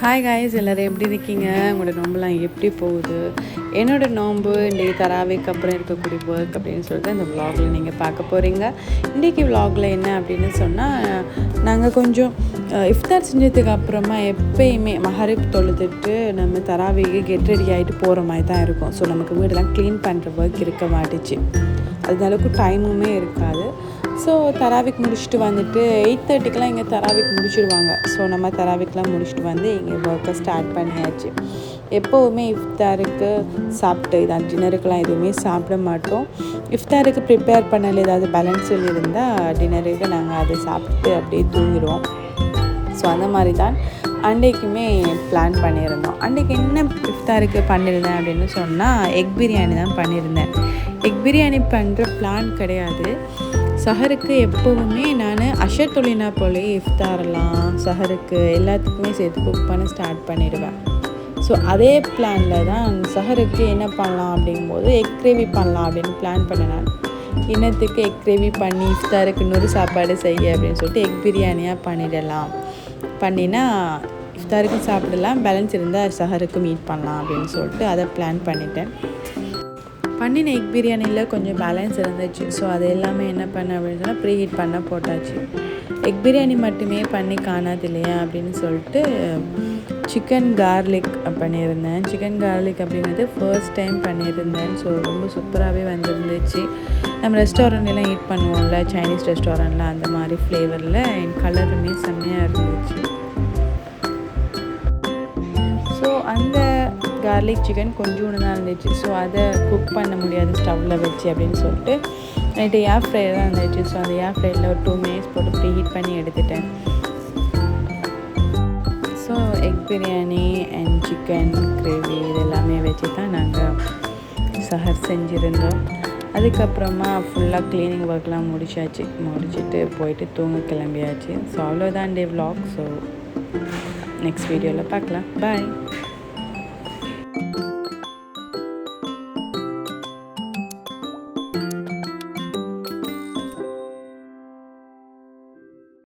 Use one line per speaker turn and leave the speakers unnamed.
Hi guys, எல்லோரும் எப்படி இருக்கீங்க? உங்களோட நோம்புலாம் எப்படி போகுது? என்னோடய நோன்பு இன்றைக்கி தராவிக்கு அப்புறம் இருக்கக்கூடிய ஒர்க் அப்படின்னு சொல்லிட்டு இந்த விலாகில் நீங்கள் பார்க்க போகிறீங்க. இன்றைக்கி விலாகில் என்ன அப்படின்னு சொன்னால், நாங்கள் கொஞ்சம் இஃப்தார் செஞ்சதுக்கு அப்புறமா எப்பயுமே மஹரிப் தொழுதுட்டு நம்ம தராவிக்கு கெட் ரெடி ஆகிட்டு போகிற மாதிரி தான் இருக்கும். ஸோ நமக்கு வீடெல்லாம் க்ளீன் பண்ணுற ஒர்க் இருக்க மாட்டுச்சு. அந்த அளவுக்கு டைமுமே இருக்காது. ஸோ தராவிக் முடிச்சுட்டு வந்துட்டு 8:30க்கெலாம் இங்கே தராவிக் முடிச்சுடுவாங்க. ஸோ நம்ம தராவிக்கெலாம் முடிச்சுட்டு வந்து இங்கே ஒர்க்கை ஸ்டார்ட் பண்ணியாச்சு. எப்போவுமே இஃப்தாருக்கு சாப்பிட்டு இதான் டின்னருக்கெலாம் எதுவுமே சாப்பிட மாட்டோம். இஃப்தாருக்கு ப்ரிப்பேர் பண்ணல ஏதாவது பேலன்ஸில் இருந்தால் டின்னருக்கு நாங்கள் அதை சாப்பிட்டு அப்படியே தூங்கிடுவோம். ஸோ அந்த மாதிரி தான் அன்றைக்குமே பிளான் பண்ணியிருந்தோம். அன்றைக்கு என்ன இஃப்தாருக்கு பண்ணியிருந்தேன் அப்படின்னு சொன்னால், எக் பிரியாணி தான் பண்ணியிருந்தேன். எக் பிரியாணி பண்ணுற பிளான் கிடையாது. சஹருக்கு எப்போவுமே நான் அஷர் தொழினா போலே இஃப்தாரெலாம் சஹருக்கு எல்லாத்துக்குமே சேர்த்து குக் பண்ண ஸ்டார்ட் பண்ணிடுவேன். ஸோ அதே பிளானில் தான் சஹருக்கு என்ன பண்ணலாம் அப்படிங்கும்போது எக் கிரேவி பண்ணலாம் அப்படின்னு பிளான் பண்ணினேன். இன்னத்துக்கு எக் கிரேவி பண்ணி இஃப்தாருக்கு இன்னொரு சாப்பாடு செய்ய அப்படின்னு சொல்லிட்டு எக் பிரியாணியாக பண்ணிடலாம். பண்ணினா இஃப்தாருக்கும் சாப்பிடலாம், பேலன்ஸ் இருந்தால் சஹருக்கு மீட் பண்ணலாம் அப்படின்னு சொல்லிட்டு அதை பிளான் பண்ணிட்டேன். பண்ணின எக் பிரியாணியில் கொஞ்சம் பேலன்ஸ் இருந்துச்சு. ஸோ அது எல்லாமே என்ன பண்ணேன் அப்படின்னு சொன்னால் ப்ரீ ஹீட் பண்ண போட்டாச்சு. எக் பிரியாணி மட்டுமே பண்ணி காணாது இல்லையா அப்படின்னு சொல்லிட்டு சிக்கன் கார்லிக் பண்ணியிருந்தேன். சிக்கன் கார்லிக் அப்படிங்கிறது ஃபர்ஸ்ட் டைம் பண்ணியிருந்தேன். ஸோ ரொம்ப சூப்பராகவே வந்துருந்துச்சு. நம்ம ரெஸ்டாரண்ட்லாம் ஈட் பண்ணுவோம்ல, சைனீஸ் ரெஸ்டாரண்ட்டில் அந்த மாதிரி ஃப்ளேவரில் என் கலருமே செம்மையாக இருந்துச்சு. ஸோ அந்த கார்லிக் சிக்கன் கொஞ்சோண்டு தான் இருந்துச்சு. ஸோ அதை குக் பண்ண முடியாது ஸ்டவ்வில் வச்சு அப்படின்னு சொல்லிட்டு நைட்டு ஏர் ஃப்ரையர் தான் இருந்துச்சு. ஸோ அந்த ஏர் ஃப்ரையரில் ஒரு 2 minutes போட்டு ப்ரீ ஹீட் பண்ணி எடுத்துட்டேன். So egg biryani and chicken gravy இது எல்லாமே வச்சு தான் நாங்கள் சஹர் செஞ்சுருந்தோம். அதுக்கப்புறமா ஃபுல்லாக க்ளீனிங் ஒர்க்லாம் முடிச்சுட்டு போயிட்டு தூங்க கிளம்பியாச்சு. ஸோ அவ்வளோதான் டே விலாக். ஸோ நெக்ஸ்ட் வீடியோவில் பார்க்கலாம். பாய்.